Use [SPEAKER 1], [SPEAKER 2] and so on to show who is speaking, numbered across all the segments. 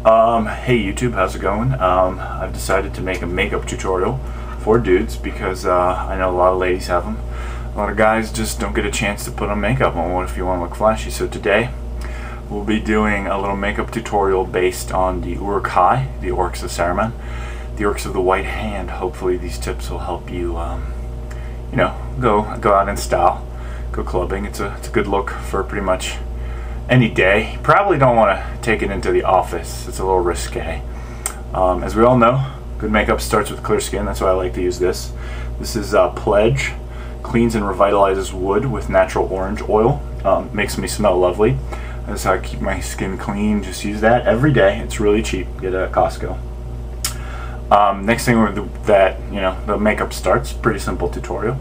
[SPEAKER 1] Hey YouTube, how's it going? I've decided to make a makeup tutorial for dudes because I know a lot of ladies have them. A lot of guys just don't get a chance to put on makeup on what if you want to look flashy. So today we'll be doing a little makeup tutorial based on the uruk-hai, the orcs of Saruman, the orcs of the white hand. Hopefully these tips will help you, you know, go out in style, go clubbing. It's a good look for pretty much any day. You probably don't want to take it into the office. It's a little risque. As we all know, good makeup starts with clear skin. That's why I like to use this. This is Pledge. Cleans and revitalizes wood with natural orange oil. Makes me smell lovely. That's how I keep my skin clean. Just use that every day. It's really cheap. Get it at Costco. Next thing that the makeup starts. Pretty simple tutorial.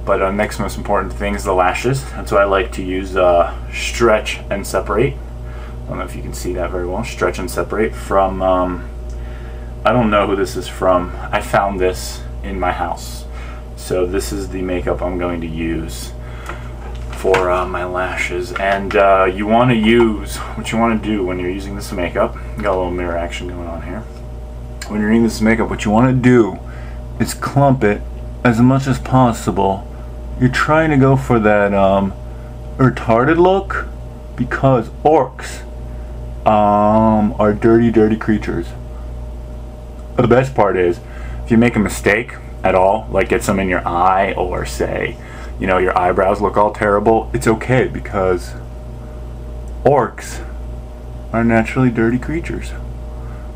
[SPEAKER 1] But next most important thing is the lashes. That's why I like to use stretch and separate. I don't know if you can see that very well. Stretch and separate from, I don't know who this is from. I found this in my house. So this is the makeup I'm going to use for my lashes. And you want to use, what you want to do when you're using this makeup, got a little mirror action going on here. When you're using this makeup, what you want to do is clump it as much as possible. You're trying to go for that retarded look because orcs are dirty creatures. But the best part is, if you make a mistake at all, like get some in your eye or say, your eyebrows look all terrible, it's okay because orcs are naturally dirty creatures.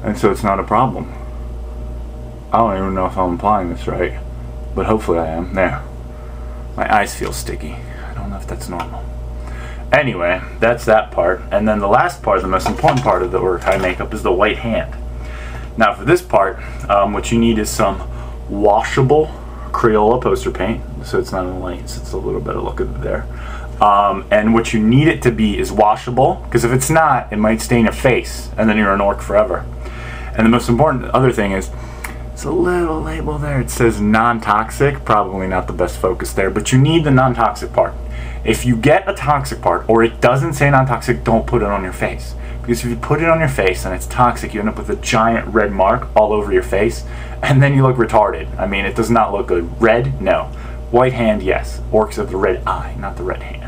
[SPEAKER 1] And so it's not a problem. I don't even know if I'm applying this right, but hopefully I am. There. My eyes feel sticky. I don't know if that's normal. Anyway, that's that part. And then the last part, the most important part of the uruk-hai makeup is the white hand. Now for this part, what you need is some washable Crayola poster paint. So it's not in the lanes, it's a little better look of it there. And what you need it to be is washable, because if it's not, it might stain your face, and then you're an orc forever. And the most important other thing is, it's a little label there. It says non-toxic. Probably not the best focus there, but you need the non-toxic part. If you get a toxic part, or it doesn't say non-toxic, don't put it on your face. Because if you put it on your face and it's toxic, you end up with a giant red mark all over your face, and then you look retarded. I mean, it does not look good. Red, no. White hand, yes. Orcs have the red eye, not the red hand.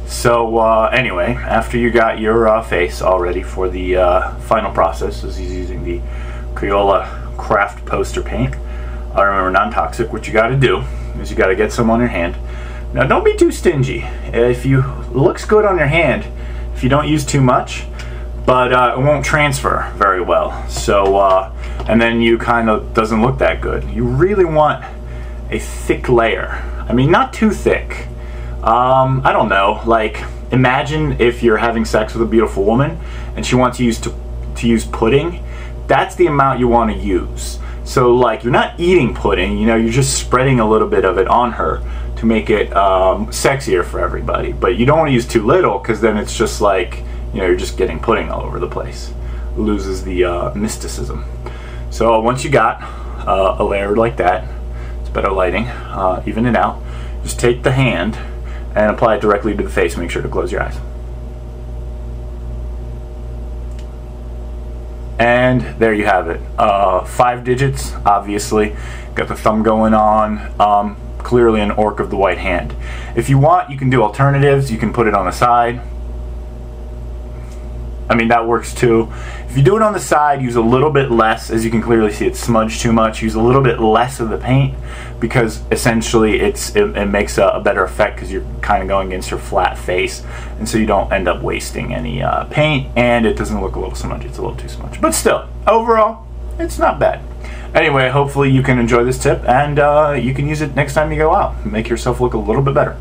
[SPEAKER 1] So anyway, after you got your face all ready for the final process, as he's using the Crayola craft poster paint, remember non-toxic, what you got to do is you got to get some on your hand. Now don't be too stingy. If you looks good on your hand, if you don't use too much, but it won't transfer very well. So and then you kind of doesn't look that good. You really want a thick layer. I mean, not too thick. I don't know, like imagine if you're having sex with a beautiful woman and she wants you to use pudding. That's the amount you want to use. So like you're not eating pudding, you're just spreading a little bit of it on her to make it sexier for everybody. But you don't want to use too little, because then it's just like, you're just getting pudding all over the place. It loses the mysticism. So once you got a layer like that, it's better lighting, even it out. Just take the hand and apply it directly to the face. Make sure to close your eyes. And there you have it. 5 digits, obviously. Got the thumb going on. Clearly an orc of the white hand. If you want, you can do alternatives. You can put it on the side. I mean, that works too. If you do it on the side, use a little bit less. As you can clearly see, it's smudged too much. Use a little bit less of the paint, because essentially it makes a better effect, because you're kind of going against your flat face, and so you don't end up wasting any paint, and it doesn't look a little smudgy. It's a little too smudgy. But still, overall, it's not bad. Anyway, hopefully you can enjoy this tip, and you can use it next time you go out. Make yourself look a little bit better.